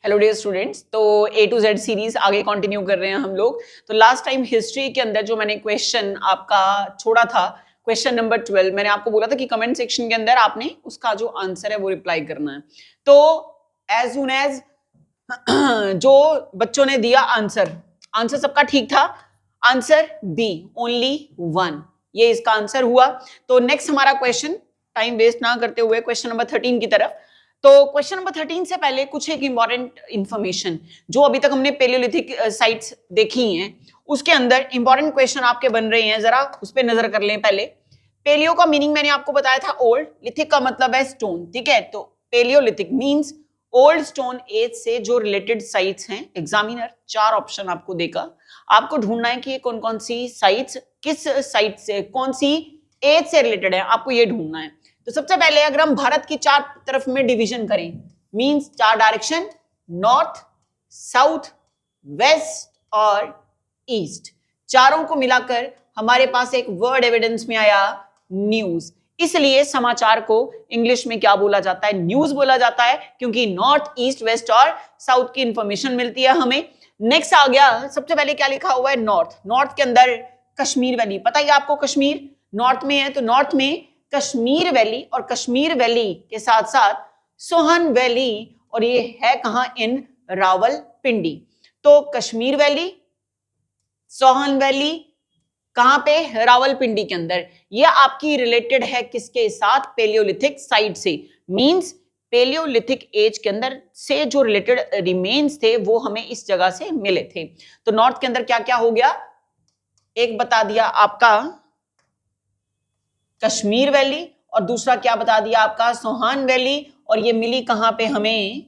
Hello dear students, तो ए to Z series आगे continue कर रहे हैं हम लोग। तो लास्ट टाइम हिस्ट्री के अंदर जो मैंने क्वेश्चन आपका छोड़ा था, क्वेश्चन नंबर 12, मैंने आपको बोला था कि कमेंट सेक्शन के अंदर आपने उसका जो आंसर है वो रिप्लाई करना है। तो एज सुन एज जो बच्चों ने दिया आंसर सबका ठीक था। आंसर बी, ओनली 1, ये इसका आंसर हुआ। तो नेक्स्ट हमारा क्वेश्चन, टाइम वेस्ट ना करते हुए क्वेश्चन नंबर 13 की तरफ। तो क्वेश्चन नंबर 13 से पहले कुछ एक इंपॉर्टेंट इंफॉर्मेशन, जो अभी तक हमने पेलियोलिथिक साइट्स देखी हैं उसके अंदर इंपॉर्टेंट क्वेश्चन आपके बन रहे हैं, जरा उस पर नजर कर लें। पहले पेलियो का मीनिंग मैंने आपको बताया था ओल्ड, लिथिक का मतलब है स्टोन, ठीक है। तो palaeolithic means old stone age से जो रिलेटेड साइट्स हैं। एग्जामिनर 4 ऑप्शन आपको देगा, आपको ढूंढना है कि ये कौन कौन सी साइट्स किस साइट से, कौन सी एज से रिलेटेड है, आपको ये ढूंढना है। तो सबसे पहले अगर हम भारत की 4 तरफ में डिवीजन करें, means 4 direction, north, south, west और ईस्ट, चारों को मिलाकर हमारे पास एक वर्ड एविडेंस में आया न्यूज। इसलिए समाचार को इंग्लिश में क्या बोला जाता है? न्यूज बोला जाता है, क्योंकि नॉर्थ, ईस्ट, वेस्ट और साउथ की इंफॉर्मेशन मिलती है हमें। नेक्स्ट आ गया, सबसे पहले क्या लिखा हुआ है? नॉर्थ। नॉर्थ के अंदर कश्मीर वैली, पता है आपको कश्मीर नॉर्थ में है, तो नॉर्थ में कश्मीर वैली, और कश्मीर वैली के साथ साथ सोहन वैली, और ये है कहां? इन रावलपिंडी। तो कश्मीर वैली, सोहन वैली कहां पे? रावलपिंडी के अंदर। ये आपकी रिलेटेड है किसके साथ? पेलियोलिथिक साइट से। मींस पेलियोलिथिक एज के अंदर से जो रिलेटेड रिमेन्स थे वो हमें इस जगह से मिले थे। तो नॉर्थ के अंदर क्या क्या हो गया? एक बता दिया आपका कश्मीर वैली, और दूसरा क्या बता दिया आपका? सोहान वैली, और ये मिली कहां पे हमें?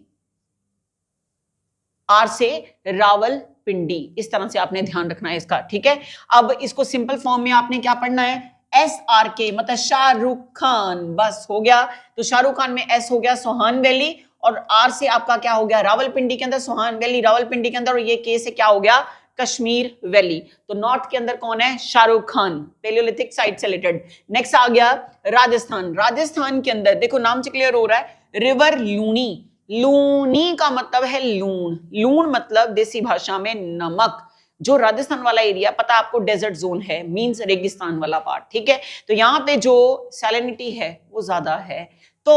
आर से रावलपिंडी। इस तरह से आपने ध्यान रखना है इसका, ठीक है। अब इसको सिंपल फॉर्म में आपने क्या पढ़ना है? SRK मतलब शाहरुख खान, बस हो गया। तो शाहरुख खान में एस हो गया सोहान वैली, और आर से आपका क्या हो गया? रावलपिंडी के अंदर सोहान वैली, रावलपिंडी के अंदर, और ये के से क्या हो गया? कश्मीर वैली। तो नॉर्थ के अंदर कौन है? शाहरुख खान, पेलियोलिथिक साइट से रिलेटेड। नेक्स्ट आ गया राजस्थान। राजस्थान के अंदर देखो, नाम से क्लियर हो रहा है, रिवर लूनी। लूनी का मतलब है लून, लून मतलब देसी भाषा में नमक। जो राजस्थान वाला एरिया, पता आपको, डेजर्ट जोन है, मींस रेगिस्तान वाला पार्ट, ठीक है। तो यहाँ पे जो सैलिनिटी है वो ज्यादा है, तो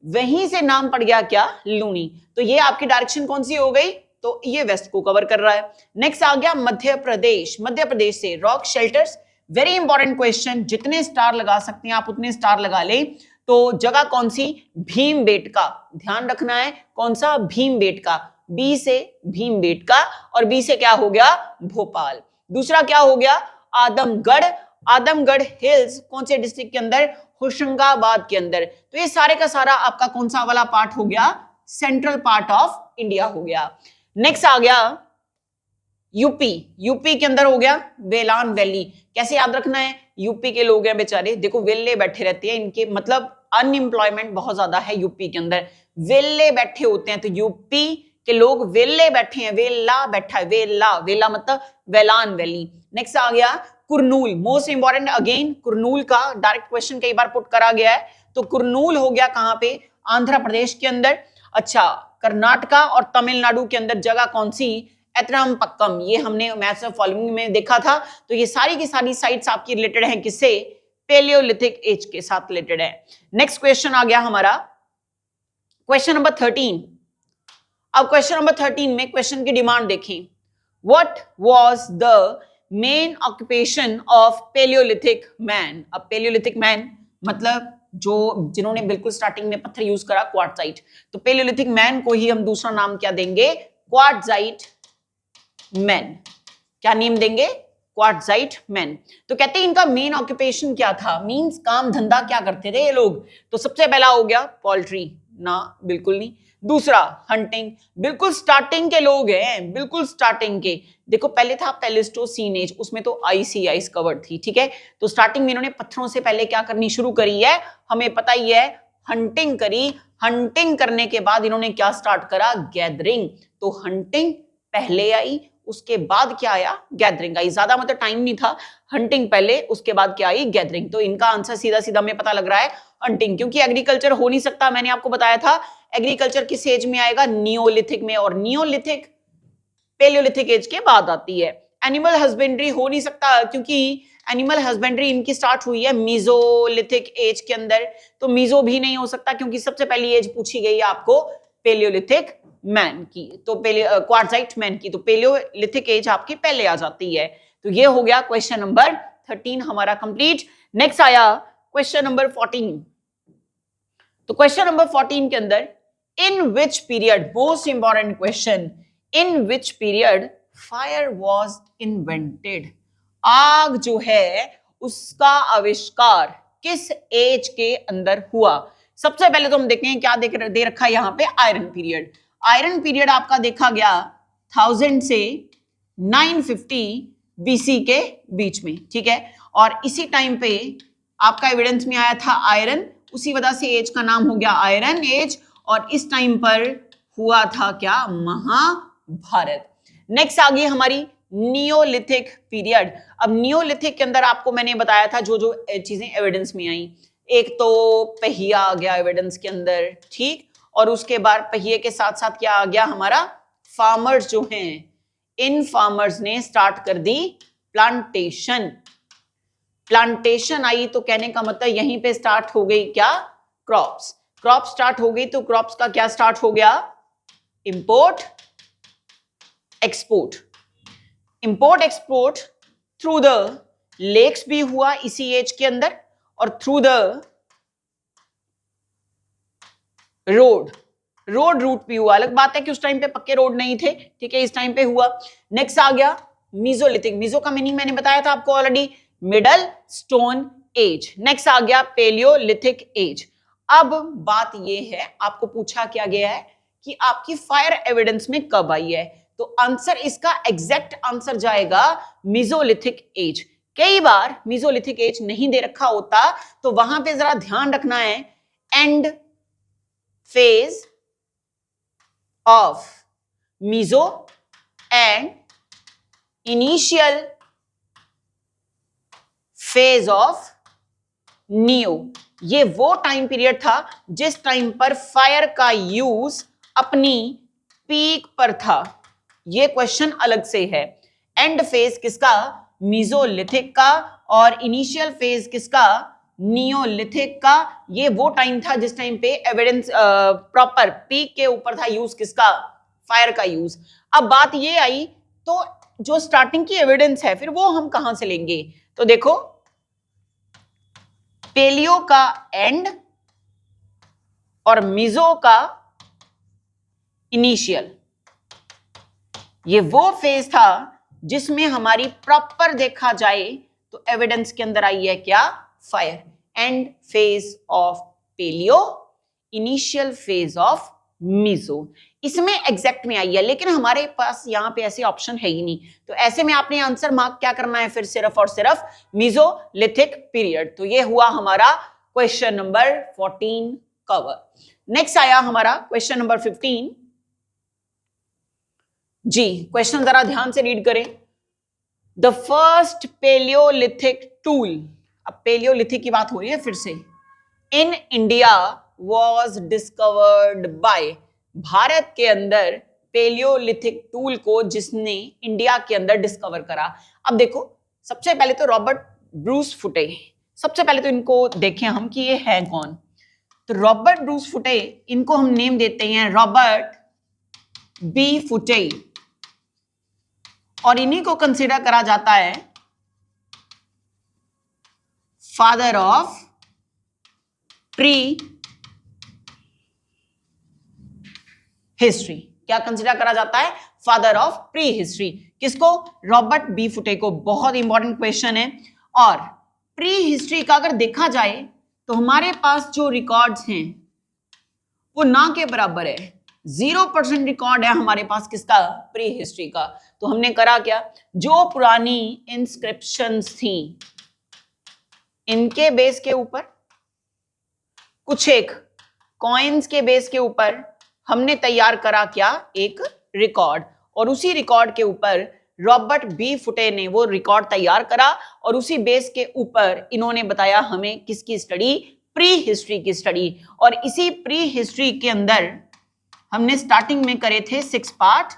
वहीं से नाम पड़ गया क्या? लूनी। तो ये आपकी डायरेक्शन कौन सी हो गई? तो ये वेस्ट को कवर कर रहा है। नेक्स्ट आ गया मध्य प्रदेश। मध्य प्रदेश से rock shelters, very important question, जितने स्टार लगा सकते हैं आप उतने स्टार लगा ले। तो जगह कौन सी? भीमबेटका, ध्यान रखना है, कौन सा? भीमबेटका। बी से भीमबेटका, और बी से क्या हो गया? भोपाल। दूसरा क्या हो गया? आदमगढ़। आदमगढ़ हिल्स कौन से डिस्ट्रिक्ट के अंदर? होशंगाबाद के अंदर। तो ये सारे का सारा आपका कौन सा वाला पार्ट हो गया? सेंट्रल पार्ट ऑफ इंडिया हो गया। नेक्स्ट आ गया यूपी। यूपी के अंदर हो गया वेलान वैली। कैसे याद रखना है? यूपी के लोग हैं बेचारे, देखो वेले बैठे रहते हैं, इनके मतलब अनएम्प्लॉयमेंट बहुत ज्यादा है यूपी के अंदर, वेले बैठे होते हैं। तो यूपी के लोग वेले बैठे हैं, वेला बैठा है, वेला, वेला मतलब वेलान वैली। नेक्स्ट आ गया Kurnool, most important again, Kurnool का डायरेक्ट क्वेश्चन कई बार पुट करा गया है। तो कुरनूल हो गया कहां पे? आंध्र प्रदेश के अंदर। अच्छा, कर्नाटका और तमिलनाडु के अंदर जगह कौन सी? एतरामपक्कम। ये हमने मैथ्स ऑफ फॉलोइंग में देखा था। तो ये सारी की सारी साइट्स आपकी रिलेटेड हैं किससे? पेलियोलिथिक एज के साथ रिलेटेड है। नेक्स्ट क्वेश्चन आ गया हमारा क्वेश्चन नंबर 13। अब क्वेश्चन नंबर 13 में क्वेश्चन की डिमांड देखें। What was the main occupation of palaeolithic man? अब पेलियोलिथिक मैन मतलब जो जिन्होंने बिल्कुल स्टार्टिंग में पत्थर यूज करा, क्वार्टजाइट। तो पेलियोलिथिक मैन को ही हम दूसरा नाम क्या देंगे? Quartzite man. क्या नेम देंगे? Quartzite man. तो कहते हैं इनका मेन ऑक्यूपेशन क्या था? मींस काम धंधा क्या करते थे ये लोग? तो सबसे पहला हो गया पोल्ट्री, ना बिल्कुल नहीं। दूसरा हंटिंग, बिल्कुल स्टार्टिंग के लोग हैं, बिल्कुल स्टार्टिंग के। देखो पहले था प्लेस्टोसीन एज, उसमें तो आइस ही आइस कवर्ड थी, ठीक है। तो स्टार्टिंग में इन्होंने पत्थरों से पहले क्या करनी शुरू करी है? हमें पता ही है, हंटिंग करी। हंटिंग करने के बाद इन्होंने क्या स्टार्ट करा? गैदरिंग। तो हंटिंग पहले आई, उसके बाद क्या आया, गैदरिंग आई। ज्यादा मतलब टाइम नहीं था, हंटिंग पहले, उसके बाद क्या आई, गैदरिंग। तो इनका आंसर सीधा सीधा हमें पता लग रहा है हंटिंग, क्योंकि एग्रीकल्चर हो नहीं सकता। मैंने आपको बताया था एग्रीकल्चर किस एज में आएगा, नियोलिथिक में, और नियोलिथिक पेलियोलिथिक एज के बाद आती है। एनिमल हस्बेंड्री हो नहीं सकता, क्योंकि एनिमल हस्बेंड्री इनकी स्टार्ट हुई है मीजोलिथिक एज के अंदर, तो मीजो भी नहीं हो सकता, क्योंकि सबसे पहली एज पूछी गई है आपको पेलियोलिथिक मैन की, तो क्वार्टजाइट मैन की, तो पेलियोलिथिक एज आपकी पहले आ जाती है। तो ये हो गया क्वेश्चन नंबर 13 हमारा कंप्लीट। नेक्स्ट आया क्वेश्चन नंबर 14। तो क्वेश्चन नंबर 14 के अंदर, in which period, most important question, in which period fire was invented, आग जो है उसका आविष्कार किस एज के अंदर हुआ। सबसे पहले तो हम देखते हैं क्या दे रखा है यहाँ पे, आयरन पीरियड। आयरन पीरियड आपका देखा गया 1000 से 950 बीसी के बीच में, ठीक है। और इसी टाइम पे आपका एविडेंस में आया था आयरन, उसी वजह से एज का नाम हो गया आयरन एज, और इस टाइम पर हुआ था क्या, महाभारत। नेक्स्ट आ गई हमारी नियोलिथिक पीरियड। अब नियोलिथिक के अंदर आपको मैंने बताया था जो जो चीजें एविडेंस में आई, एक तो पहिया आ गया एविडेंस के अंदर, ठीक, और उसके बाद पहिए के साथ साथ क्या आ गया हमारा, फार्मर्स जो हैं, इन फार्मर्स ने स्टार्ट कर दी प्लांटेशन। प्लांटेशन आई तो कहने का मतलब यहीं पे स्टार्ट हो गई क्या, क्रॉप्स। क्रॉप स्टार्ट हो गई तो क्रॉप्स का क्या स्टार्ट हो गया, import export. Import export through the lakes भी हुआ इसी एज के अंदर, और थ्रू द रोड रूट भी हुआ। अलग बात है कि उस टाइम पे पक्के रोड नहीं थे, ठीक है, इस टाइम पे हुआ। नेक्स्ट आ गया मीजोलिथिक। मीजो का मीनिंग मैंने बताया था आपको already, middle stone age. Next आ गया पेलियोलिथिक एज। अब बात यह है, आपको पूछा क्या गया है कि आपकी फायर एविडेंस में कब आई है, तो आंसर इसका एग्जैक्ट आंसर जाएगा मीजोलिथिक एज। कई बार मीजोलिथिक एज नहीं दे रखा होता, तो वहां पे जरा ध्यान रखना है, end phase of meso end initial phase of neo, ये वो टाइम पीरियड था जिस टाइम पर फायर का यूज अपनी पीक पर था। ये क्वेश्चन अलग से है। एंड फेज किसका, मीजोलिथिक का, और इनिशियल फेज किसका, नियोलिथिक का। ये वो टाइम था जिस टाइम पे एविडेंस प्रॉपर पीक के ऊपर था यूज किसका, फायर का यूज। अब बात ये आई, तो जो स्टार्टिंग की एविडेंस है फिर वो हम कहां से लेंगे, तो देखो पेलियो का एंड और मीजो का इनिशियल, ये वो फेज था जिसमें हमारी प्रॉपर देखा जाए तो एविडेंस के अंदर आई है क्या, fire. End phase of palaeo, initial phase of meso, इसमें एग्जैक्ट में आई है, लेकिन हमारे पास यहां पे ऐसे ऑप्शन है ही नहीं, तो ऐसे में आपने आंसर मार्क क्या करना है, फिर सिर्फ और सिर्फ मीजोलिथिक पीरियड। तो ये हुआ हमारा क्वेश्चन नंबर 14 कवर। नेक्स्ट आया हमारा क्वेश्चन नंबर 15। जी क्वेश्चन जरा ध्यान से रीड करें। द फर्स्ट पेलियोलिथिक टूल, अब पेलियोलिथिक की बात हो रही है फिर से, in India was discovered by, Bharat के अंदर पेलियोलिथिक टूल को जिसने इंडिया के अंदर डिस्कवर करा। अब देखो सबसे पहले तो रॉबर्ट ब्रूस फुटे, सबसे पहले तो इनको देखें हम कि ये है कौन, तो रॉबर्ट ब्रूस फुटे, इनको हम नेम देते हैं रॉबर्ट बी फुटे, और इन्हीं को कंसीडर करा जाता है फादर ऑफ प्री हिस्ट्री। क्या कंसीडर करा जाता है, फादर ऑफ प्री हिस्ट्री। किसको, रॉबर्ट बी फुटे को। बहुत इंपॉर्टेंट क्वेश्चन है। और प्री हिस्ट्री का अगर देखा जाए तो हमारे पास जो रिकॉर्ड्स हैं वो ना के बराबर है, 0% रिकॉर्ड है हमारे पास किसका, प्री हिस्ट्री का। तो हमने करा क्या, जो पुरानी इंस्क्रिप्शंस थी इनके बेस के ऊपर, कुछ एक कॉइन्स के बेस के ऊपर हमने तैयार करा क्या, एक रिकॉर्ड, और उसी रिकॉर्ड के ऊपर रॉबर्ट बी फुटे ने वो रिकॉर्ड तैयार करा और उसी बेस के ऊपर इन्होंने बताया हमें किसकी स्टडी, प्री हिस्ट्री की स्टडी। और इसी प्री हिस्ट्री के अंदर हमने स्टार्टिंग में करे थे 6 पार्ट,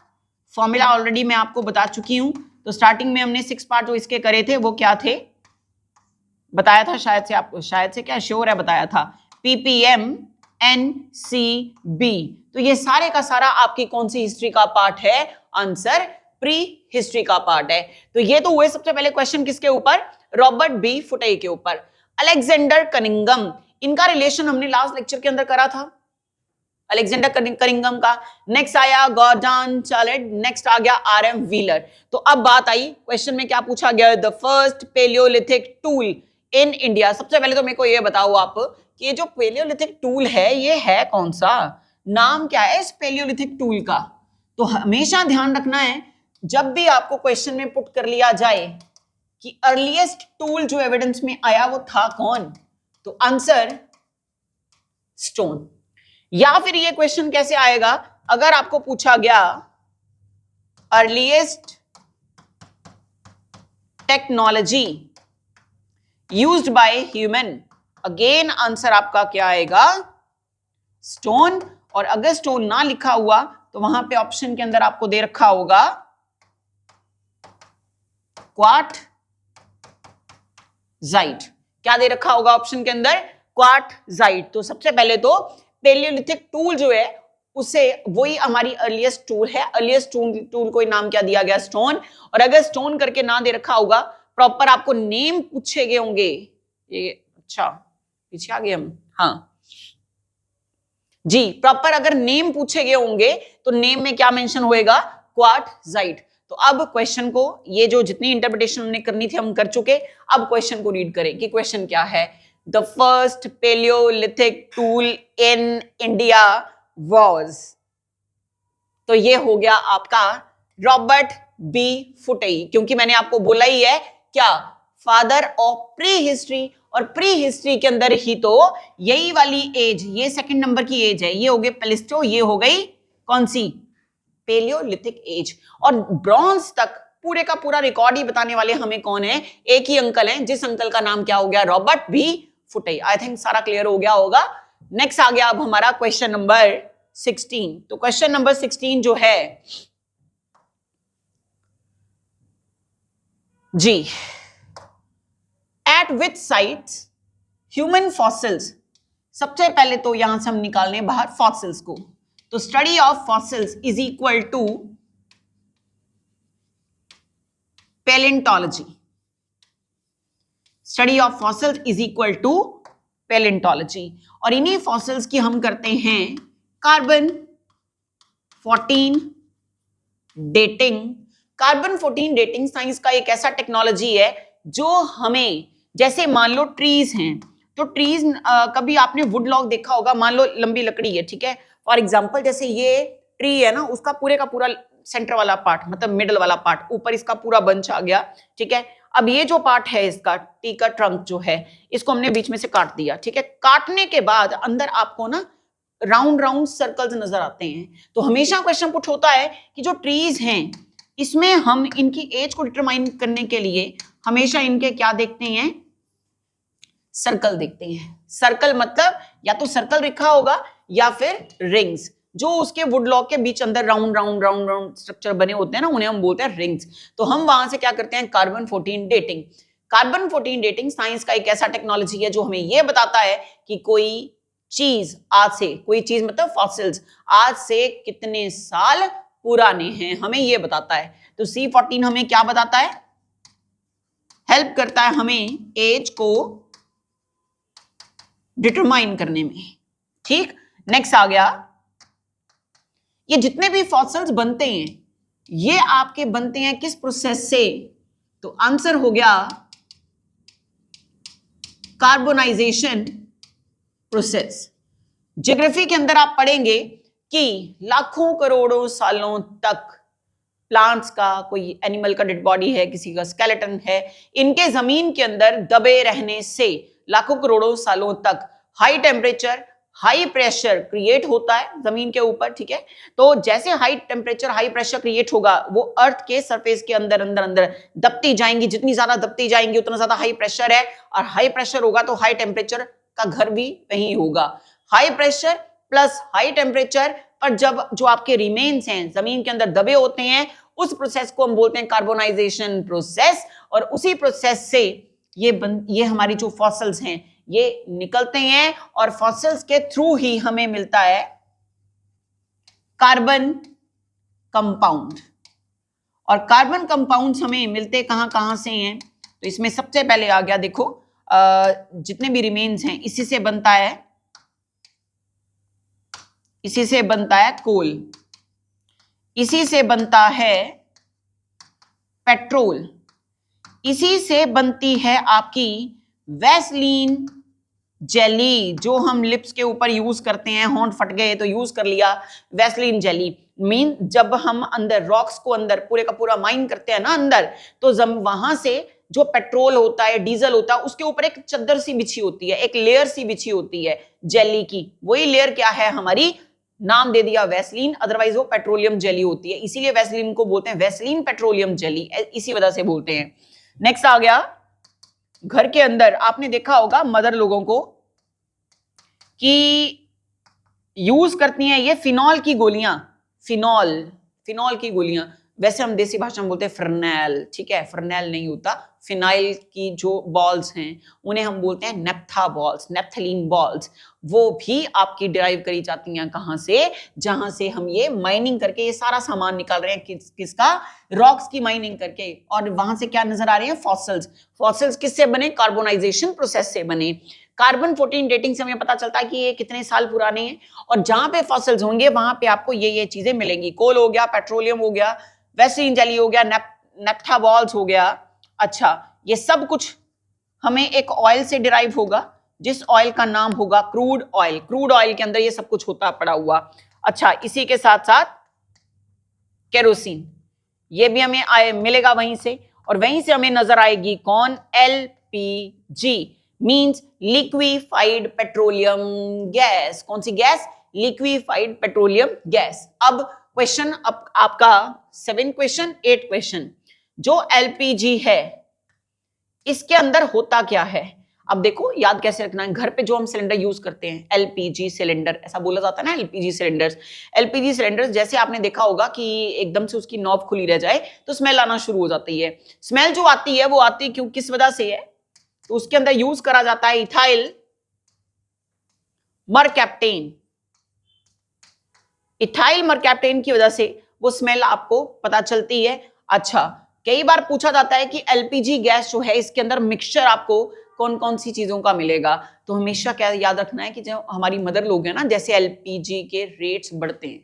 फॉर्मूला ऑलरेडी मैं आपको बता चुकी हूं। तो स्टार्टिंग में हमने 6 पार्ट जो इसके करे थे वो क्या थे, बताया था शायद से आपको, शायद से क्या श्योर है, बताया था PPM NCB। तो ये सारे का सारा आपकी कौन सी हिस्ट्री का पार्ट है, आंसर प्री हिस्ट्री का पार्ट है। तो ये तो हुए सबसे पहले क्वेश्चन किसके ऊपर, रॉबर्ट बी फुटे के ऊपर। अलेक्जेंडर कनिंघम, इनका रिलेशन हमने लास्ट लेक्चर के अंदर करा था, अलेक्जेंडर कनिंघम का। नेक्स्ट आया गॉर्डन चार्लेट, नेक्स्ट आ गया RM व्हीलर। तो अब बात आई क्वेश्चन में क्या पूछा गया, the first palaeolithic tool in India. सबसे पहले तो मेरे को ये बताओ आप कि ये जो पेलियोलिथिक टूल है ये है कौन सा, नाम क्या है इस पेलियोलिथिक टूल का। तो हमेशा ध्यान रखना है जब भी आपको क्वेश्चन में पुट कर लिया जाए कि अर्लीस्ट टूल जो एविडेंस में आया वो था कौन, तो आंसर स्टोन। या फिर ये क्वेश्चन कैसे आएगा, अगर आपको पूछा गया earliest technology used by human, again answer आपका क्या आएगा, स्टोन। और अगर स्टोन ना लिखा हुआ तो वहां पे ऑप्शन के अंदर आपको दे रखा होगा क्वार्टजाइट। क्या दे रखा होगा ऑप्शन के अंदर, क्वार्टजाइट। तो सबसे पहले तो पेलियोलिथिक टूल जो है उसे वही हमारी अर्लीस्ट टूल है, अर्लीस्ट टूल को नाम क्या दिया गया, स्टोन। और अगर स्टोन करके ना दे रखा होगा, प्रॉपर आपको नेम पूछे गए होंगे, ये अच्छा पीछे आ गए हम, हाँ जी, प्रॉपर अगर नेम पूछे गए होंगे तो नेम में क्या मेंशन होएगा, क्वार्टजाइट। तो अब क्वेश्चन को, ये जो जितनी इंटरप्रिटेशन हमने करनी थी हम कर चुके, अब क्वेश्चन को रीड करें कि क्वेश्चन क्या है। The first palaeolithic tool in India was, तो ये हो गया आपका रॉबर्ट बी फुटे, क्योंकि मैंने आपको बोला ही है क्या, फादर ऑफ प्री हिस्ट्री। और प्री हिस्ट्री के अंदर ही तो यही वाली एज, ये सेकंड नंबर की एज है, ये हो गए पेलिस्टो, ये हो गई कौन सी, पेलियोलिथिक एज। और ब्रॉन्ज तक पूरे का पूरा रिकॉर्ड ही बताने वाले हमें कौन है, एक ही अंकल हैं, जिस अंकल का नाम क्या हो गया, रॉबर्ट बी फुटे। आई थिंक सारा क्लियर हो गया होगा। नेक्स्ट आ गया अब हमारा क्वेश्चन नंबर 16। तो क्वेश्चन नंबर 16 जो है जी, at which sites human fossils, सबसे पहले तो यहां से हम निकालने बाहर फॉसिल्स को। तो study of fossils is equal to palaeontology, study of fossils is equal to palaeontology. और इन्हीं फॉसिल्स की हम करते हैं carbon 14 dating. Carbon 14 dating science का एक ऐसा टेक्नोलॉजी है जो हमें, जैसे मान लो ट्रीज हैं, तो ट्रीज कभी आपने वुड लॉग देखा होगा, मान लो लंबी लकड़ी है, ठीक है, फॉर एग्जांपल जैसे ये ट्री है ना, उसका पूरे का पूरा सेंटर वाला पार्ट, मतलब मिडल वाला पार्ट, ऊपर इसका पूरा बंच आ गया, ठीक है। अब ये जो पार्ट है इसका, टी का ट्रंक जो है, इसको हमने बीच में से काट दिया, ठीक है। काटने के बाद अंदर आपको ना राउंड राउंड सर्कल्स नजर आते हैं। तो हमेशा क्वेश्चन पुट होता है कि जो ट्रीज हैं इसमें हम इनकी एज को डिटरमाइन करने के लिए हमेशा इनके क्या देखते हैं, सर्कल देखते हैं। सर्कल मतलब या तो सर्कल लिखा होगा या फिर रिंग्स, जो उसके वुड लॉग के बीच अंदर round round round round structure बने होते हैं ना, उन्हें हम बोलते हैं रिंग्स। तो हम वहां से क्या करते हैं, carbon 14 dating. Carbon 14 dating science का एक ऐसा टेक्नोलॉजी है जो हमें यह बताता है कि कोई चीज आज से, कोई चीज मतलब फॉसिल्स आज से कितने साल पुराने हैं, हमें यह बताता है। तो C14 हमें क्या बताता है, हेल्प करता है हमें एज को डिटरमाइन करने में, ठीक। नेक्स्ट आ गया, ये जितने भी फॉसिल्स बनते हैं ये आपके बनते हैं किस प्रोसेस से, तो आंसर हो गया कार्बोनाइजेशन प्रोसेस। ज्योग्राफी के अंदर आप पढ़ेंगे कि लाखों करोड़ों सालों तक प्लांट्स का, कोई एनिमल का डेड बॉडी है, किसी का स्केलेटन है, इनके जमीन के अंदर दबे रहने से लाखों करोड़ों सालों तक high temperature, high pressure create होता है जमीन के ऊपर, ठीक है। तो जैसे high temperature high pressure create होगा, वो अर्थ के सरफेस के अंदर अंदर अंदर दबती जाएंगी, जितनी ज्यादा दबती जाएंगी उतना ज्यादा हाई प्रेशर है, और हाई प्रेशर होगा तो हाई टेम्परेचर का घर भी वही होगा। High pressure plus high temperature पर जब जो आपके रिमेन्स हैं जमीन के अंदर दबे होते हैं, उस प्रोसेस को हम बोलते हैं कार्बोनाइजेशन प्रोसेस। और उसी प्रोसेस से ये हमारी जो फॉसिल्स हैं ये निकलते हैं, और फॉसिल्स के थ्रू ही हमें मिलता है कार्बन कंपाउंड। और कार्बन कंपाउंड्स हमें मिलते कहां कहां से हैं, तो इसमें सबसे पहले आ गया, देखो जितने भी रिमेन्स हैं इसी से बनता है, इसी से बनता है कोल, इसी से बनता है पेट्रोल, इसी से बनती है आपकी वैसलीन जेली, जो हम लिप्स के ऊपर यूज करते हैं, होंठ फट गए तो यूज कर लिया वैसलीन जेली। मीन जब हम अंदर रॉक्स को अंदर पूरे का पूरा माइन करते हैं ना अंदर, तो वहां से जो पेट्रोल होता है, डीजल होता है, उसके ऊपर एक चद्दर सी बिछी होती है, एक लेयर सी बिछी होती है जेली की। वही लेयर क्या है हमारी, नाम दे दिया वैसलीन, अदरवाइज वो पेट्रोलियम जेली होती है, इसीलिए वैसलीन को बोलते हैं वैसलीन पेट्रोलियम जेली, इसी वजह से बोलते हैं। नेक्स्ट आ गया, घर के अंदर आपने देखा होगा मदर लोगों को कि यूज करती हैं ये फिनॉल की गोलियां, फिनॉल की गोलियां, वैसे हम देसी भाषा में बोलते हैं फर्नैल, ठीक है, फर्नैल नहीं होता, फिनाइल की जो बॉल्स हैं उन्हें हम बोलते हैं नेप्था बॉल्स, नेप्थलीन बॉल्स। वो भी आपकी डिराइव करी जाती हैं कहां से, जहां से हम ये माइनिंग करके ये सारा सामान निकाल रहे हैं, किसका, रॉक्स की माइनिंग करके, और वहां से क्या नजर आ रहे हैं, फॉसिल्स। फॉसिल्स किससे बने, कार्बोनाइजेशन प्रोसेस से बने। कार्बन 14 डेटिंग से हमें पता चलता है कि ये कितने साल पुराने हैं, और जहां पे फॉसिल्स होंगे वहां पे आपको ये चीजें मिलेंगी, कोल हो गया, पेट्रोलियम हो गया, वैसलीन जेली हो गया, नेप्था बॉल्स हो गया। अच्छा, ये सब कुछ हमें एक ऑयल से डिराइव होगा, जिस ऑयल का नाम होगा क्रूड ऑयल। क्रूड ऑयल के अंदर ये सब कुछ होता पड़ा हुआ। अच्छा, इसी के साथ साथ केरोसिन, ये भी हमें मिलेगा वहीं से, और वहीं से हमें नजर आएगी कौन, LPG, means liquefied petroleum gas. कौन सी गैस, लिक्विफाइड पेट्रोलियम गैस। अब क्वेश्चन, अब आपका 7 क्वेश्चन 8 क्वेश्चन, जो एलपीजी है इसके अंदर होता क्या है। अब देखो याद कैसे रखना है, घर पे जो हम सिलेंडर यूज करते हैं एलपीजी सिलेंडर, ऐसा बोला जाता है ना एलपीजी सिलेंडर्स। एलपीजी सिलेंडर्स जैसे आपने देखा होगा कि एकदम से उसकी नॉब खुली रह जाए तो स्मेल आना शुरू हो जाती है। स्मेल जो आती है वो आती क्यों, किस वजह से है, तो उसके अंदर यूज करा जाता है इथाइल मरकैप्टेन। इथाइल मरकैप्टेन की वजह से वो स्मेल आपको पता चलती है। अच्छा, कई बार पूछा जाता है कि एलपीजी गैस जो है इसके अंदर मिक्सचर आपको कौन कौन सी चीजों का मिलेगा, तो हमेशा क्या याद रखना है कि जो हमारी मदर लोग हैं ना, जैसे एलपीजी के रेट्स बढ़ते हैं,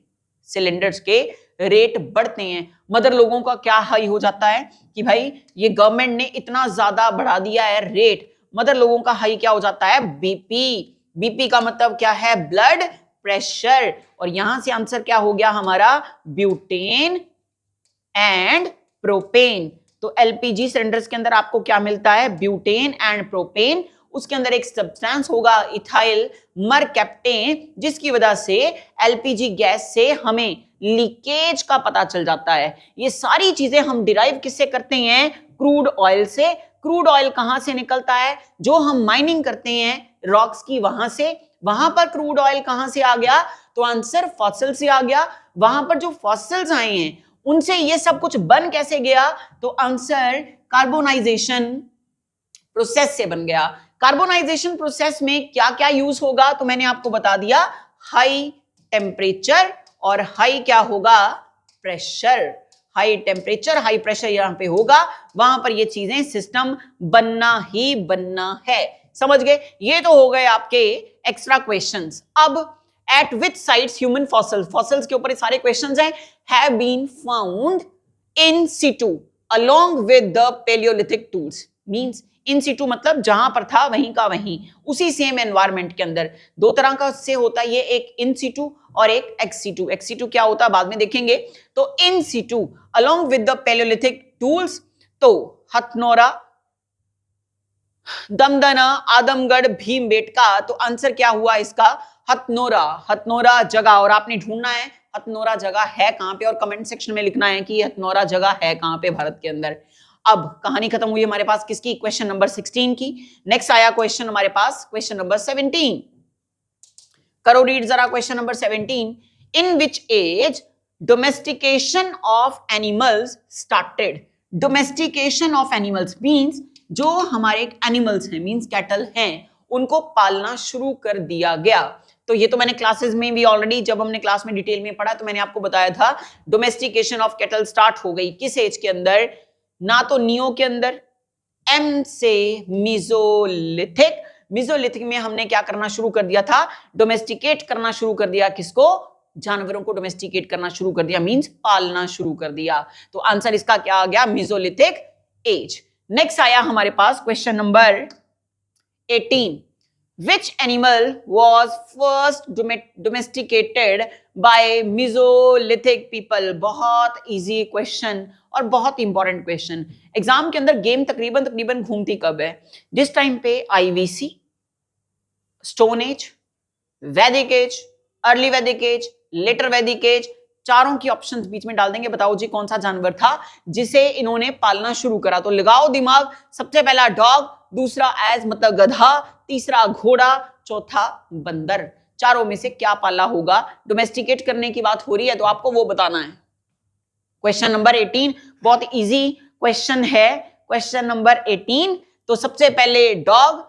सिलेंडर्स के रेट बढ़ते हैं, मदर लोगों का क्या हाई हो जाता है कि भाई ये गवर्नमेंट ने इतना ज्यादा बढ़ा दिया है रेट, मदर लोगों का हाई क्या हो जाता है, बीपी। बीपी का मतलब क्या है, ब्लड प्रेशर। और यहां से आंसर क्या हो गया हमारा, ब्यूटेन एंड प्रोपेन। तो एलपीजी सिलेंडर्स के अंदर आपको क्या मिलता है, ब्यूटेन एंड प्रोपेन। उसके अंदर एक सब्सटेंस होगा इथाइल मरकैप्टेन, जिसकी वजह से एलपीजी गैस से हमें लीकेज का पता चल जाता है। ये सारी चीजें हम डिराइव किससे करते हैं, क्रूड ऑयल से। क्रूड ऑयल कहां से निकलता है, जो हम माइनिंग करते हैं रॉक्स की, वहां से। वहां पर क्रूड ऑयल कहां से आ गया, तो आंसर फॉसिल से आ गया। वहां पर जो फॉसिल्स आए हैं उनसे ये सब कुछ बन कैसे गया, तो आंसर कार्बोनाइजेशन प्रोसेस से बन गया। कार्बोनाइजेशन प्रोसेस में क्या क्या यूज होगा, तो मैंने आपको बता दिया, हाई टेम्परेचर और हाई क्या होगा, pressure. High temperature high pressure यहां पे होगा, वहां पर ये चीजें सिस्टम बनना ही बनना है। समझ गए, ये तो हो गए आपके एक्स्ट्रा क्वेश्चंस। अब eight which sites human fossils, fossils के ऊपर सारे क्वेश्चंस हैं, have been found in situ along with the Paleolithic tools। means in situ मतलब जहां पर था वहीं का वहीं, उसी सेम एनवायरमेंट के अंदर। दो तरह का से होता है ये, एक in situ और एक ex situ। ex situ क्या होता है बाद में देखेंगे। तो in situ along with the Paleolithic tools, तो हथनोरा, दमदना, आदमगढ़, भीमबेटका, तो आंसर क्या हुआ इसका, हथनोरा, हथनोरा जगह, और आपने ढूंढना है हथनोरा जगह है कहां पे और कमेंट सेक्शन में लिखना है कि हथनोरा जगह है कहां पे भारत के अंदर। अब कहानी खत्म हुई हमारे पास किसकी, क्वेश्चन नंबर 16 की। नेक्स्ट आया क्वेश्चन हमारे पास क्वेश्चन नंबर 17। करो रीड जरा question number 17। In which age domestication of animals started. Domestication of animals means जो हमारे एनिमल्स हैं, मींस कैटल हैं, उनको पालना शुरू कर दिया गया। तो ये तो मैंने क्लासेस में भी ऑलरेडी, जब हमने क्लास में डिटेल में पढ़ा तो मैंने आपको बताया था डोमेस्टिकेशन ऑफ कैटल स्टार्ट हो गई किस एज के अंदर, ना तो नियो के अंदर, एम से मीजोलिथिक। मीजोलिथिक में हमने क्या करना शुरू कर दिया था, डोमेस्टिकेट करना शुरू कर दिया किसको, जानवरों को डोमेस्टिकेट करना शुरू कर दिया, मींस पालना शुरू कर दिया। तो आंसर इसका क्या आ गया, मीजोलिथिक एज। नेक्स्ट आया हमारे पास question number 18। Which animal was first domesticated by Mesolithic people? बहुत इजी क्वेश्चन और बहुत इंपॉर्टेंट क्वेश्चन। एग्जाम के अंदर गेम तकरीबन घूमती कब है, जिस टाइम पे आईवीसी, स्टोन एज, वैदिक एज, अर्ली वैदिक एज, लेटर वैदिक एज, चारों की ऑप्शंस बीच में डाल देंगे। बताओ जी कौन सा जानवर था जिसे इन्होंने पालना शुरू करा। तो लगाओ दिमाग, सबसे पहला डॉग, दूसरा एज मतलब गधा, तीसरा घोड़ा, चौथा बंदर। चारों में से क्या पाला होगा, डोमेस्टिकेट करने की बात हो रही है तो आपको वो बताना है। क्वेश्चन नंबर 18 बहुत इजी क्वेश्चन है। क्वेश्चन नंबर 18, तो सबसे पहले डॉग,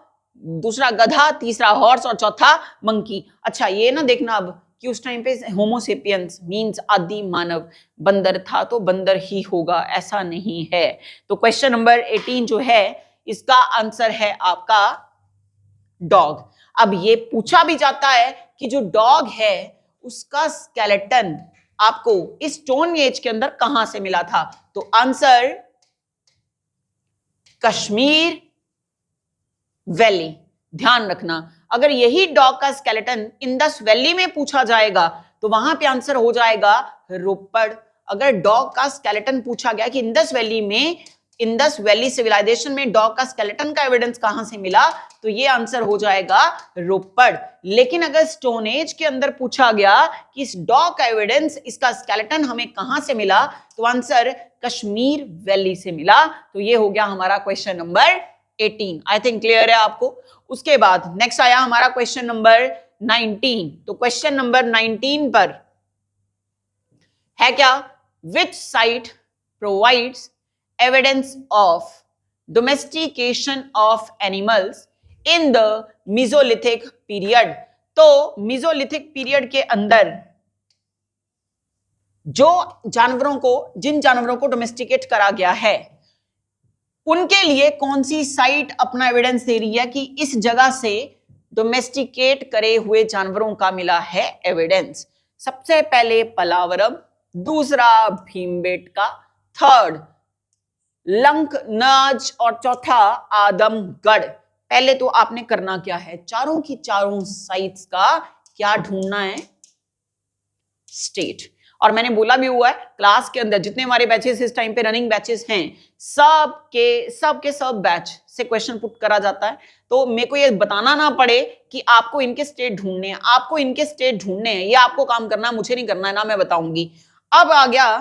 दूसरा गधा, तीसरा हॉर्स और चौथा मंकी। अच्छा ये ना देखना अब कि उस टाइम पे होमोसेपियंस मींस आदि मानव बंदर था तो बंदर ही होगा, ऐसा नहीं है। तो क्वेश्चन नंबर 18 जो है इसका आंसर है आपका डॉग। अब ये पूछा भी जाता है कि जो डॉग है उसका स्केलेटन आपको इस स्टोन एज के अंदर कहां से मिला था। तो आंसर कश्मीर वैली। ध्यान रखना, अगर यही डॉग का स्केलेटन इंडस वैली में पूछा जाएगा तो वहां पे आंसर हो जाएगा रोपड़। अगर डॉग का स्केलेटन पूछा गया कि इंडस वैली में, इंडस वैली सिविलाइजेशन में डॉग का स्केलेटन का एविडेंस कहां से मिला, तो ये आंसर हो जाएगा रोपड़। लेकिन अगर स्टोन एज के अंदर पूछा गया कि इस डॉग का एविडेंस, इसका स्केलेटन हमें कहां से मिला, तो आंसर कश्मीर वैली से मिला। तो ये हो गया हमारा question number 18। I think clear है आपको। उसके बाद नेक्स्ट आया हमारा क्वेश्चन नंबर 19। तो क्वेश्चन नंबर 19 पर है क्या, विच site provides evidence of domestication of animals in the mesolithic period. तो मीजोलिथिक पीरियड के अंदर जो जानवरों को, जिन जानवरों को डोमेस्टिकेट करा गया है उनके लिए कौन सी साइट अपना एविडेंस दे रही है कि इस जगह से डोमेस्टिकेट करे हुए जानवरों का मिला है एविडेंस। सबसे पहले पलावरम, दूसरा भीमबेटका, थर्ड लंकनाज और चौथा आदमगढ़। पहले तो आपने करना क्या है, चारों की चारों साइट्स का क्या ढूंढना है, स्टेट। और मैंने बोला भी हुआ है क्लास के अंदर जितने हमारे बैचेस इस टाइम पे रनिंग बैचेस हैं, सब बैच से क्वेश्चन पुट करा जाता है। तो मेरे को ये बताना ना पड़े कि आपको इनके स्टेट ढूंढने हैं, आपको इनके स्टेट ढूंढने हैं, ये आपको काम करना है, मुझे नहीं करना है ना, मैं बताऊंगी। अब आ गया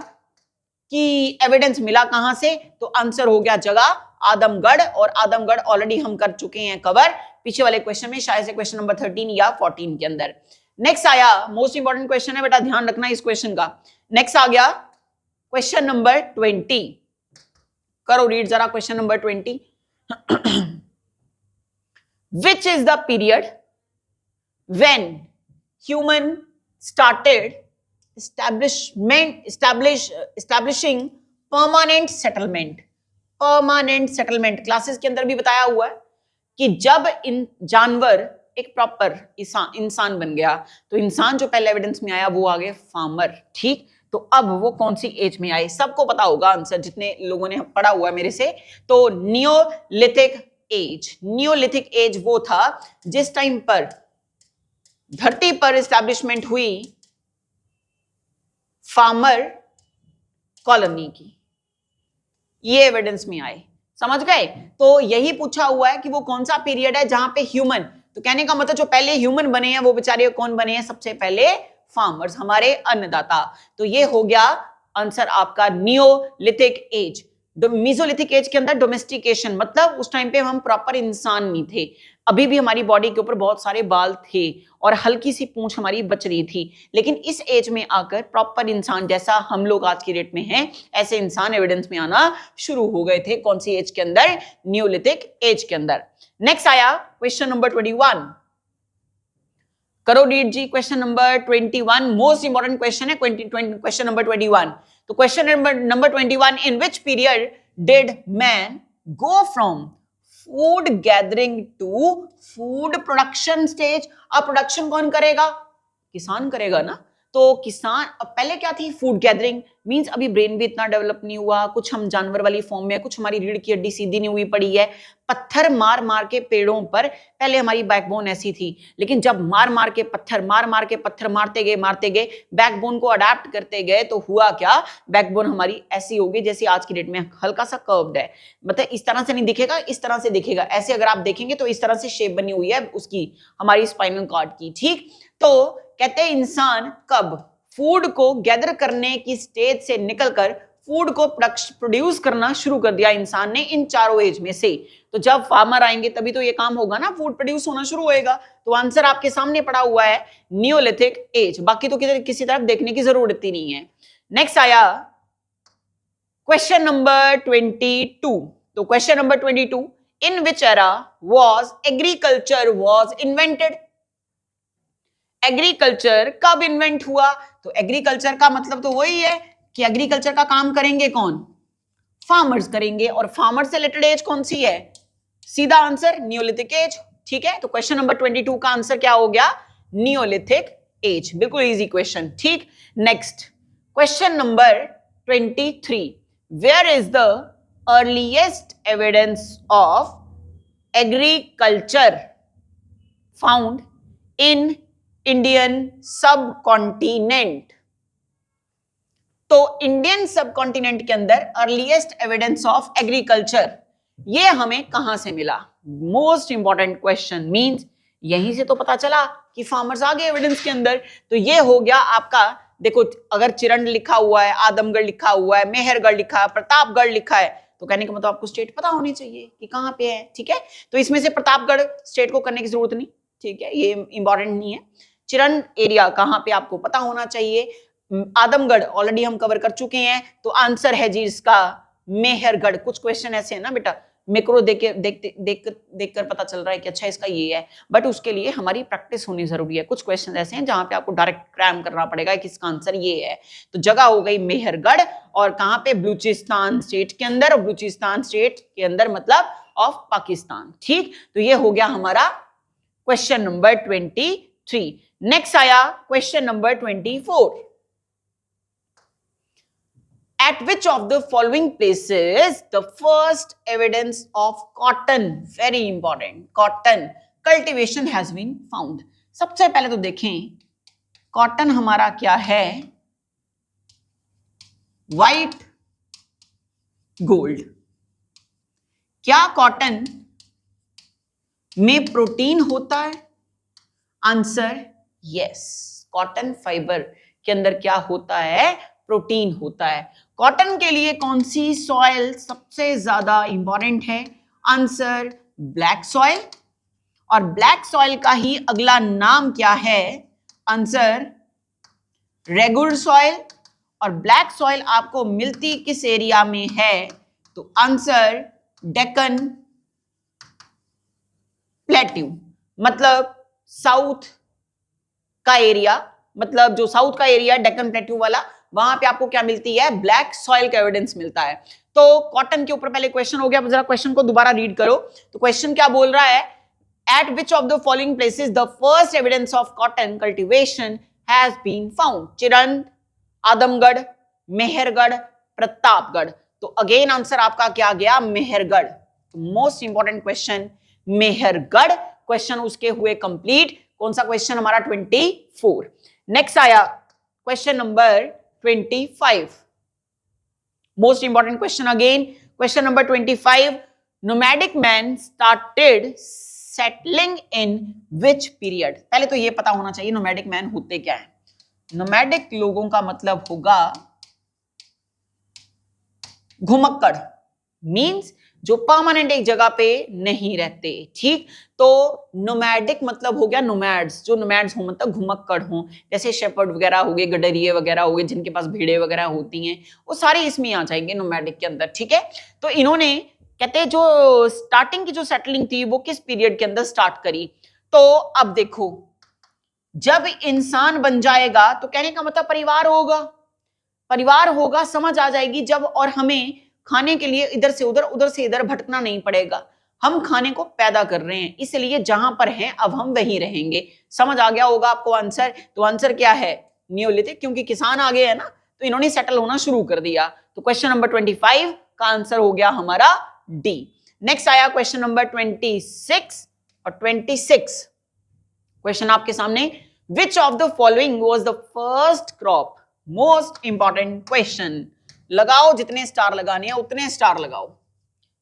कि एविडेंस मिला कहां से, तो आंसर हो गया जगह आदमगढ़। और आदमगढ़ ऑलरेडी हम कर चुके हैं कवर पीछे वाले क्वेश्चन में, शायद से क्वेश्चन नंबर 13 या 14 के अंदर। नेक्स्ट आया, मोस्ट इंपॉर्टेंट क्वेश्चन है बेटा, ध्यान रखना इस क्वेश्चन का। नेक्स्ट आ गया क्वेश्चन नंबर 20। करो रीड जरा question number 20। Which is the period when human started establishing permanent settlement. Permanent settlement classes के अंदर भी बताया हुआ है कि जब इन जानवर एक प्रॉपर इंसान बन गया, तो इंसान जो पहले एविडेंस में आया वो आ गए फार्मर। ठीक, तो अब वो कौन सी एज में आए, सबको पता होगा आंसर जितने लोगों ने पढ़ा हुआ है मेरे से। तो नियोलिथिक एज, नियोलिथिक एज वो था जिस टाइम पर धरती पर एस्टैब्लिशमेंट हुई फार्मर कॉलोनी की, ये एविडेंस में आए। समझ गए? तो यही पूछा हुआ है कि वो कौन सा पीरियड है जहां पे ह्यूमन तो कहने का मतलब जो पहले ह्यूमन बने हैं वो बेचारे कौन बने हैं? सबसे पहले फार्मर्स, हमारे अन्नदाता। तो ये हो गया आंसर आपका नियोलिथिक एज। मीसोलिथिक एज के अंदर डोमेस्टिकेशन, मतलब उस टाइम पे हम प्रॉपर इंसान नहीं थे, अभी भी हमारी बॉडी के ऊपर बहुत सारे बाल थे और हल्की सी पूंछ हमारी बच रही थी, लेकिन इस एज में आकर प्रॉपर इंसान जैसा हम लोग आज की डेट में हैं, ऐसे इंसान एविडेंस में आना शुरू हो गए थे। कौन सी एज के अंदर? नियोलिथिक एज के अंदर। नेक्स्ट आया क्वेश्चन नंबर 21। करो रीड जी question number 21, most important question है क्वेश्चन नंबर 21। तो question number 21, in which period did man go from food gathering to food production stage? अब प्रोडक्शन कौन करेगा? किसान करेगा ना। तो किसान, अब पहले क्या थी? फूड गैदरिंग मींस अभी ब्रेन भी इतना डेवलप नहीं हुआ, कुछ हम जानवर वाली फॉर्म में, कुछ हमारी रीढ़ की हड्डी सीधी नहीं हुई पड़ी है, पत्थर मार मार के पेड़ों पर पहले हमारी बैकबोन ऐसी थी, लेकिन जब मार मार के पत्थर मारते गए बैकबोन को अडेप्ट करते गए, तो हुआ क्या? बैकबोन हमारी ऐसी होगी जैसी आज की डेट में हल्का सा कर्व्ड है, मतलब इस तरह से नहीं दिखेगा, इस तरह से दिखेगा, ऐसे अगर आप देखेंगे तो इस तरह से शेप बनी हुई है उसकी, हमारी स्पाइनल कॉर्ड की। ठीक, तो कहते हैं इंसान कब फूड को गैदर करने की स्टेज से निकलकर फूड को प्रोड्यूस करना शुरू कर दिया इंसान ने इन चारों एज में से। तो जब फार्मर आएंगे तभी तो ये काम होगा ना, फूड प्रोड्यूस होना शुरू होएगा। तो आंसर आपके सामने पड़ा हुआ है नियोलिथिक एज, बाकी तो किसी तरफ देखने की जरूरत ही नहीं है। नेक्स्ट आया क्वेश्चन नंबर 22। तो question number 22, in which era was agriculture was invented? Agriculture कब इन्वेंट हुआ? तो एग्रीकल्चर का मतलब तो वही है कि एग्रीकल्चर का काम करेंगे कौन? फार्मर्स करेंगे, और फार्मर से रिलेटेड एज कौन सी है? सीधा आंसर नियोलिथिक एज। ठीक है, तो क्वेश्चन नंबर 22 का आंसर क्या हो गया? Neolithic age. बिल्कुल इजी क्वेश्चन। ठीक, next question number 23, where is the earliest evidence of agriculture found in Indian subcontinent? तो इंडियन सब कॉन्टिनेंट के अंदर अर्लीस्ट एविडेंस ऑफ एग्रीकल्चर ये हमें कहां से मिला? मोस्ट इंपॉर्टेंट क्वेश्चन, मींस यहीं से तो पता चला कि फार्मर्स आ गए एविडेंस के अंदर। तो ये हो गया आपका, देखो अगर चिरंड लिखा हुआ है, आदमगढ़ लिखा हुआ है, मेहरगढ़ लिखा है, प्रतापगढ़ लिखा है, तो कहने का मतलब आपको स्टेट पता होनी चाहिए कि कहां पे है। ठीक है, तो इसमें से प्रतापगढ़ स्टेट को करने की जरूरत नहीं, ठीक है, ये इंपॉर्टेंट नहीं है। चिरंड एरिया कहां पे आपको पता होना चाहिए। आदमगढ़ ऑलरेडी हम कवर कर चुके हैं, तो आंसर है जी इसका मेहरगढ़। कुछ क्वेश्चन ऐसे है ना बेटा, मैक्रो देख कर पता चल रहा है कि अच्छा इसका ये है, बट उसके लिए हमारी प्रैक्टिस होनी जरूरी है। कुछ क्वेश्चन ऐसे हैं जहां पे आपको डायरेक्ट क्रैम करना पड़ेगा कि इसका आंसर ये है। तो जगह हो गई मेहरगढ़, और कहां पे? बलूचिस्तान स्टेट के अंदर, और बलूचिस्तान स्टेट के अंदर मतलब ऑफ पाकिस्तान। ठीक, तो ये हो गया हमारा क्वेश्चन नंबर 23। नेक्स्ट आया question number 24, at which of the following places the first evidence of cotton, very important, cotton cultivation has been found? सबसे पहले तो देखें कॉटन हमारा क्या है? White gold. क्या कॉटन में प्रोटीन होता है? आंसर यस, कॉटन फाइबर के अंदर क्या होता है? प्रोटीन होता है। कॉटन के लिए कौन सी सॉइल सबसे ज्यादा इंपॉर्टेंट है? Answer black soil. और ब्लैक सॉइल का ही अगला नाम क्या है? Answer regular soil. और ब्लैक सॉइल आपको मिलती किस एरिया में है? तो आंसर डेक्कन प्लेट्यू, मतलब साउथ का एरिया, मतलब जो साउथ का एरिया डेक्कन प्लेट्यू वाला, वहां पे आपको क्या मिलती है? ब्लैक सॉइल का एविडेंस मिलता है। तो कॉटन के ऊपर पहले क्वेश्चन हो गया, जरा क्वेश्चन को दोबारा रीड करो। तो क्वेश्चन क्या बोल रहा है? At which of the following places the first evidence of cotton cultivation has been found? Chirand, Adamgarh, Mehrgarh, Pratapgarh. तो अगेन आंसर आपका क्या गया? Mehrgarh. Most important question Mehrgarh. Question उसके हुए कंप्लीट। कौन सा क्वेश्चन हमारा? 24। नेक्स्ट आया question number 25, most important question again, question number 25, nomadic man started settling in which period. पहले तो ये पता होना चाहिए नोमैडिक मैन होते क्या है। नोमैडिक लोगों का मतलब होगा घुमक्कड़, मींस जो परमानेंट एक जगह पे नहीं रहते, ठीक। तो नोमैडिक मतलब हो गया नोमैड्स, जो नोमैड्स हो मतलब घुमक्कड़ हो, जैसे शेपर्ड वगैरह हो गए, गडरिये वगैरह हो गए, जिनके पास भेड़े वगैरह होती हैं, वो सारे इसमें आ जाएंगे नोमैडिक के अंदर, ठीक है। तो इन्होंने कहते हैं जो स्टार्टिंग की जो सेटलिंग थी वो किस पीरियड के अंदर स्टार्ट करी। तो अब देखो, जब इंसान बन जाएगा तो कहने का मतलब परिवार होगा, परिवार होगा, समझ आ जाएगी जब, और हमें खाने के लिए इधर से उधर से इधर भटकना नहीं पड़ेगा, हम खाने को पैदा कर रहे हैं, इसलिए जहां पर हैं अब हम वहीं रहेंगे। समझ आ गया होगा आपको आंसर। तो आंसर क्या है? नियोलिथिक, क्योंकि किसान आ गए हैं ना, तो इन्होंने सेटल होना शुरू कर दिया। तो क्वेश्चन नंबर 25 का आंसर हो गया हमारा डी। नेक्स्ट आया क्वेश्चन नंबर 26 और 26 क्वेश्चन आपके सामने, विच of the following was the first crop. Most important question, लगाओ जितने स्टार लगाने हैं उतने स्टार लगाओ,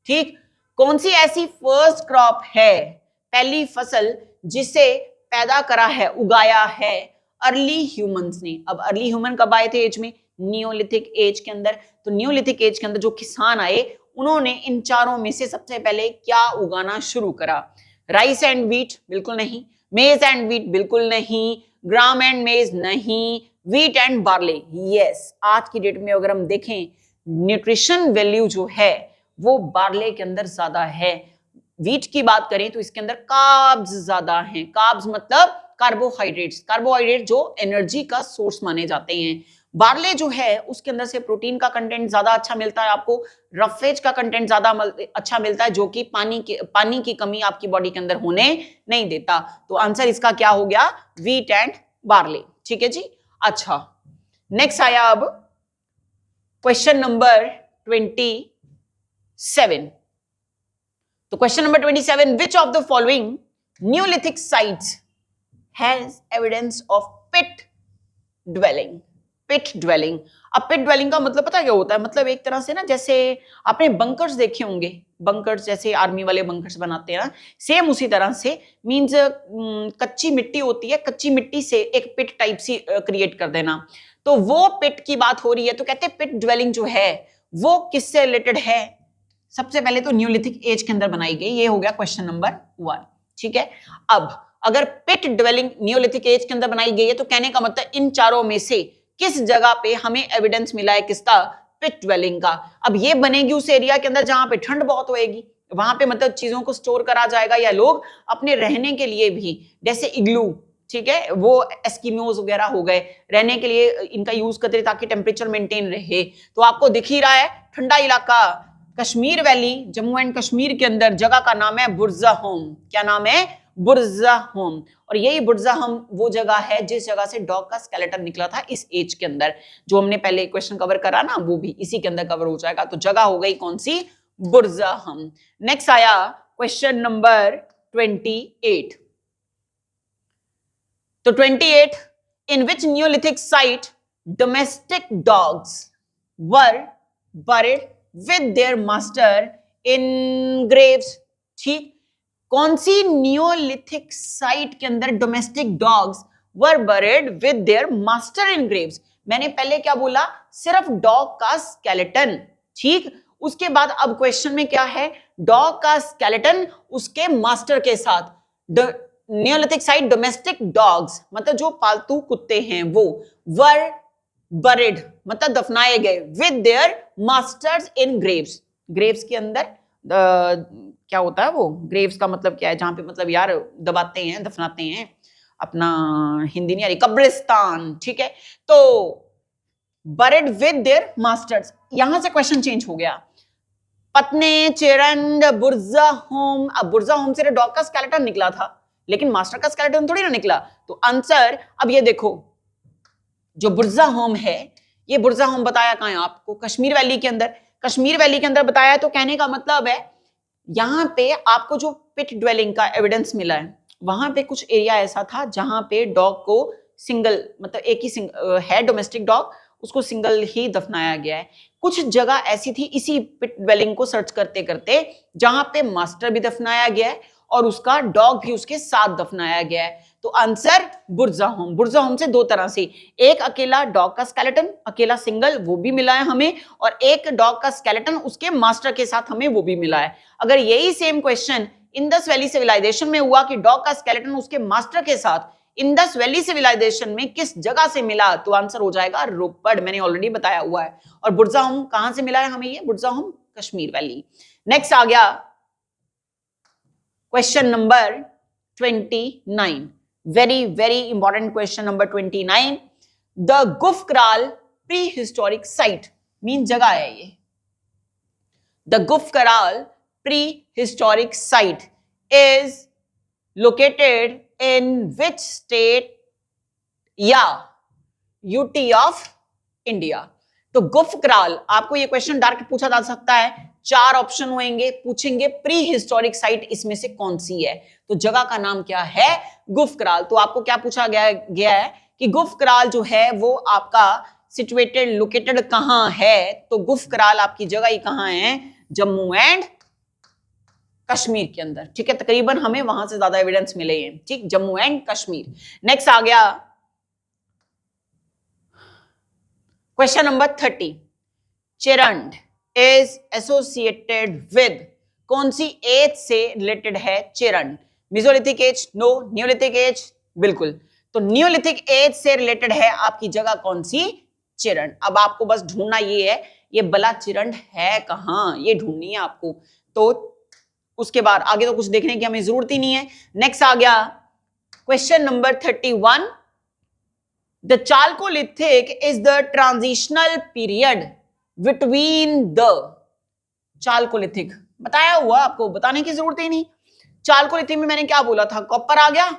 ठीक। कौन सी ऐसी फर्स्ट क्रॉप है, पहली फसल जिसे पैदा करा है, उगाया है अर्ली ह्यूमंस ने। अब अर्ली ह्यूमन कब आए थे एज में? नियोलिथिक एज के अंदर। तो नियोलिथिक एज के अंदर जो किसान आए उन्होंने इन चारों में से सबसे पहले क्या उगाना शुरू करा? राइस एंड व्हीट बिल्कुल नहीं, मेज एंड व्हीट बिल्कुल नहीं, ग्राम एंड मेज नहीं, व्हीट एंड बार्ले यस। आज की डेट में अगर हम देखें न्यूट्रिशन वैल्यू जो है वो बार्ले के अंदर ज्यादा है। व्हीट की बात करें तो इसके अंदर कार्ब्स ज्यादा हैं। कार्ब्स मतलब कार्बोहाइड्रेट्स, कार्बोहाइड्रेट जो एनर्जी का सोर्स माने जाते हैं। बार्ले जो है उसके अंदर से प्रोटीन का कंटेंट ज्यादा अच्छा मिलता है आपको, रफेज का कंटेंट ज्यादा अच्छा मिलता है, जो कि पानी की कमी आपकी बॉडी के अंदर होने नहीं देता। तो आंसर इसका क्या हो गया? व्हीट एंड बार्ले, ठीक है जी। अच्छा, नेक्स्ट आया अब क्वेश्चन नंबर 27। तो question number 27, which of the following neolithic sites has evidence of pit dwelling. Pit dwelling, अब पिट ड्वेलिंग का मतलब पता क्या होता है? मतलब एक तरह से ना, जैसे आपने बंकर्स देखे होंगे, बंकर्स जैसे आर्मी वाले बंकर्स बनाते हैं ना, सेम उसी तरह से, मींस कच्ची मिट्टी होती है, कच्ची मिट्टी से एक पिट टाइप सी क्रिएट कर देना। तो वो पिट की बात हो रही है, तो कहते हैं पिट ड्वेलिंग जो है वो किससे रिलेटेड है? सबसे पहले तो न्यूलिथिक एज के अंदर बनाई गई, ये हो गया क्वेश्चन नंबर 1, ठीक है। अब अगर पिट ड्वेलिंग न्यूलिथिक एज के अंदर बनाई गई है तो कहने का मतलब इन चारों में से किस जगह पे हमें एविडेंस मिला है किसका? पिट ड्वेलिंग का। अब ये बनेगी उस एरिया के अंदर जहां पे ठंड बहुत होएगी, वहां पे मतलब चीजों को स्टोर करा जाएगा, या लोग अपने रहने के लिए भी, जैसे इग्लू, ठीक है, वो एस्किमोज वगैरह हो गए, रहने के लिए इनका यूज करते हैं ताकि टेम्परेचर मेंटेन रहे। तो आपको दिख ही रहा है ठंडा इलाका, कश्मीर वैली, जम्मू एंड कश्मीर के अंदर जगह का नाम है बुर्ज़ाहोम। क्या नाम है? बुर्ज़ाहोम। और यही बुर्ज़ाहोम वो जगह है जिस जगह से डॉग का स्केलेटन निकला था इस एज के अंदर, जो हमने पहले क्वेश्चन कवर करा ना, वो भी इसी के अंदर कवर हो जाएगा। तो जगह हो गई कौन सी? बुर्ज़ाहोम। नेक्स्ट आया क्वेश्चन नंबर 28। तो 28, in which neolithic site domestic dogs were buried with their master in graves। ठीक, कौन सी नियोलिथिक साइट के अंदर domestic dogs were buried with their master in graves? मैंने पहले क्या बोला? सिर्फ डॉग का स्केलेटन, ठीक। उसके बाद अब क्वेश्चन में क्या है? डॉग का स्केलेटन उसके मास्टर के साथ। नियोलिथिक साइट डोमेस्टिक डॉग्स मतलब जो पालतू कुत्ते हैं वो, वर बरिड मतलब दफनाए गए, with their masters in Graves. Graves के अंदर क्या होता है वो? ग्रेव्स का मतलब क्या है? जहां पे मतलब यार दबाते हैं, दफनाते हैं, अपना हिंदी नहीं आ रही, कब्रिस्तान, ठीक है। तो बरिड विद देयर मास्टर्स, यहां से क्वेश्चन चेंज हो गया। पत्ने चेरंड बुर्ज़ाहोम, अब बुर्ज़ाहोम से डॉग का स्केलेटन निकला था, लेकिन मास्टर का स्केलेटन थोड़ी ना निकला। तो आंसर, अब ये देखो, जो बुर्ज़ाहोम है, ये बुर्ज़ाहोम बताया कहां है आपको? कश्मीर वैली के अंदर। कश्मीर वैली के अंदर बताया, तो कहने का मतलब है यहां पे आपको जो पिट ड्वेलिंग का एविडेंस मिला है, वहां पे कुछ एरिया ऐसा था जहां पे डॉग को सिंगल, मतलब एक ही है डोमेस्टिक डॉग, उसको सिंगल ही दफनाया गया है। कुछ जगह ऐसी थी इसी पिट ड्वेलिंग को सर्च करते करते जहां पे मास्टर भी दफनाया गया है और उसका डॉग भी उसके साथ दफनाया गया है। तो आंसर बुर्जा होम। बुर्जा होम से दो तरह से, एक अकेला डॉग का स्केलेटन, अकेला सिंगल, वो भी मिला है हमें, और एक डॉग का स्केलेटन उसके मास्टर के साथ हमें वो भी मिला है। अगर यही same question Indus valley civilisation में हुआ कि डॉग का स्केलेटन उसके मास्टर के साथ इंडस वैली सिविलाइजेशन में किस जगह से मिला, तो आंसर हो जाएगा रोपड़, मैंने ऑलरेडी बताया हुआ है। और बुर्जा होम कहां से मिला है हमें, ये Burzahom Kashmir valley. Next आ गया question number 29, very very important question number 29। The Gufkral pre historic site mean जगह है ये। The Gufkral pre historic site is located in which state या यूटी ऑफ इंडिया। तो गुफ कराल, आपको ये क्वेश्चन डायरेक्ट पूछा जा सकता है, चार ऑप्शन होंगे, पूछेंगे प्री हिस्टोरिक साइट इसमें से कौन सी है, तो जगह का नाम क्या है, गुफ कराल। तो आपको क्या पूछा गया है कि गुफ कराल जो है वो आपका सिचुएटेड, लोकेटेड कहां है, तो गुफ कराल आपकी जगह ही कहां है, जम्मू एंड कश्मीर के अंदर, ठीक है। तकरीबन हमें वहां से ज्यादा एविडेंस मिले हैं, ठीक, जम्मू एंड कश्मीर। नेक्स्ट आ गया question number 30। Chirand is associated with, कौन सी एज से रिलेटेड है Chirand, mesolithic age, no, neolithic age, बिल्कुल, तो न्यूलिथिक एज से रिलेटेड है आपकी जगह कौन सी, चेरंड। अब आपको बस ढूंढना ये है, ये बला चेरंड है कहां, ये ढूंढनी है आपको, तो उसके बाद आगे तो कुछ देखने की हमें जरूरत ही नहीं है। नेक्स्ट आ गया question number 31। The Chalcolithic is the transitional period between the, Chalcolithic बताया हुआ, आपको बताने की जरूरत ही नहीं। चालकोलिथिक में मैंने क्या बोला था, कॉपर आ गया,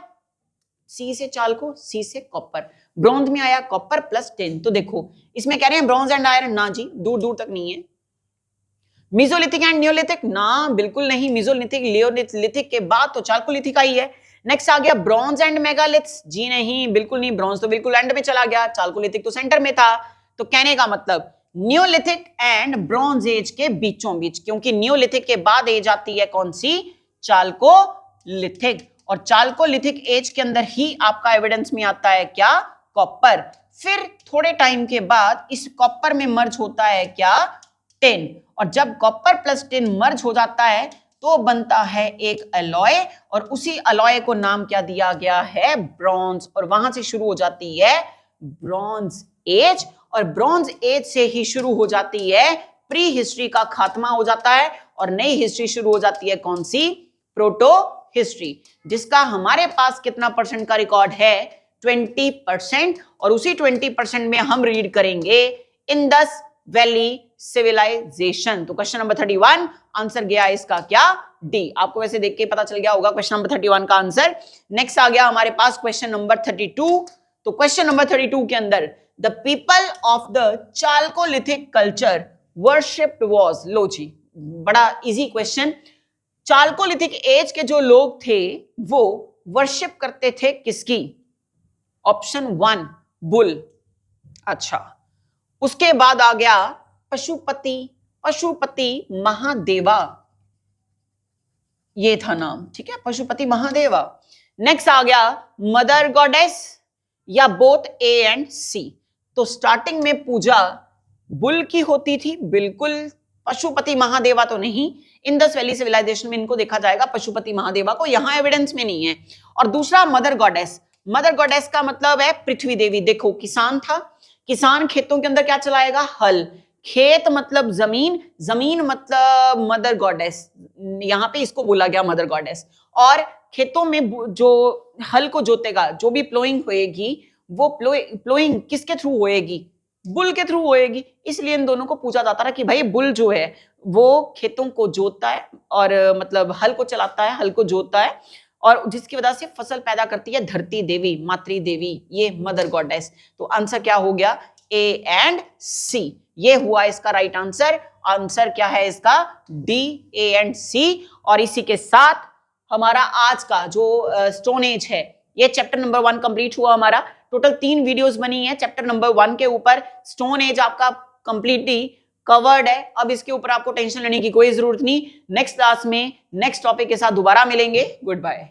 सी से चालको, सी से कॉपर, ब्रॉन्ज में आया कॉपर प्लस 10। तो देखो इसमें कह रहे हैं ब्रॉन्ज एंड आयरन, ना जी, दूर दूर तक नहीं है। मीजोलिथिक एंड न्यूलिथिक, ना बिल्कुल नहीं, मीजोलिथिक लियोलिथिक के बाद तो चालकोलिथिक आई है। नेक्स्ट आ गया ब्रॉन्ज एंड मेगालिथ्स, जी नहीं, बिल्कुल नहीं, ब्रॉन्ज तो बिल्कुल एंड में चला गया, चालकोलिथिक तो सेंटर में था। तो कहने का मतलब न्यूलिथिक एंड ब्रॉन्ज एज के बीचों बीच, क्योंकि न्यूलिथिक के बाद एज आती है कौन सी, चालकोलिथिक, और चालकोलिथिक एज के अंदर ही आपका एविडेंस में आता है क्या, कॉपर। फिर थोड़े टाइम के बाद इस कॉपर में मर्ज होता है क्या, टिन, और जब कॉपर प्लस टिन मर्ज हो जाता है तो बनता है एक अलॉय, और उसी अलॉय को नाम क्या दिया गया है, ब्रॉन्ज, और वहां से शुरू हो जाती है ब्रॉन्ज एज, और ब्रॉन्ज एज से ही शुरू हो जाती है प्री हिस्ट्री का खात्मा हो जाता है, और नई हिस्ट्री शुरू हो जाती है कौन सी, प्रोटो हिस्ट्री, जिसका हमारे पास कितना परसेंट का रिकॉर्ड है, 20%, और उसी 20% में हम रीड करेंगे इंडस वैली सिविलाइजेशन। तो क्वेश्चन नंबर 31 आंसर गया इसका क्या, डी। आपको वैसे देख के पता चल गया होगा क्वेश्चन नंबर 31 का आंसर। नेक्स्ट आ गया हमारे पास क्वेश्चन नंबर 32। तो क्वेश्चन नंबर 32 के अंदर the people of the chalcolithic culture worshipped was, लो जी, बड़ा इजी क्वेश्चन। चालकोलिथिक एज के जो लोग थे वो वर्शिप करते थे किसकी, ऑप्शन 1 बुल, अच्छा। उसके बाद आ गया पशुपति, पशुपति महादेवा, ये था नाम, ठीक है, पशुपति महादेवा। नेक्स्ट आ गया मदर गॉडेस, या बोथ ए एंड सी। तो स्टार्टिंग में पूजा बुल की होती थी, बिल्कुल, पशुपति महादेवा तो नहीं, इंडस वैली सिविलाइजेशन में इनको देखा जाएगा, पशुपति महादेवा को यहां एविडेंस में नहीं है। और दूसरा मदर गॉडेस, मदर गॉडेस का मतलब है पृथ्वी देवी। देखो किसान था, किसान खेतों के अंदर क्या चलाएगा, हल, खेत मतलब जमीन, जमीन मतलब मदर गॉडेस, यहां पे इसको बोला गया मदर गॉडेस। और खेतों में जो हल को जोतेगा, जो भी प्लोइंग होएगी, वो प्लोइंग किसके थ्रू होएगी, बुल के थ्रू होएगी, इसलिए इन दोनों को पूछा जाता है कि भाई बुल जो है वो खेतों को जोतता है, और मतलब हल को चलाता है, हल को जोतता है, और जिसकी वजह से फसल पैदा करती है धरती देवी, मातृ देवी, ये मदर गॉडेस। तो आंसर क्या हो गया, ए एंड सी, ये हुआ इसका राइट आंसर। आंसर क्या है इसका, डी, ए एंड सी। और इसी के साथ हमारा आज का जो स्टोन एज है, ये चैप्टर नंबर 1 कंप्लीट हुआ हमारा। टोटल 3 वीडियोस बनी है चैप्टर नंबर 1 के ऊपर। स्टोन एज आपका कंप्लीटली कवर्ड है। अब इसके ऊपर आपको टेंशन लेने की कोई जरूरत नहीं। नेक्स्ट क्लास में नेक्स्ट टॉपिक के साथ दोबारा मिलेंगे। Good bye.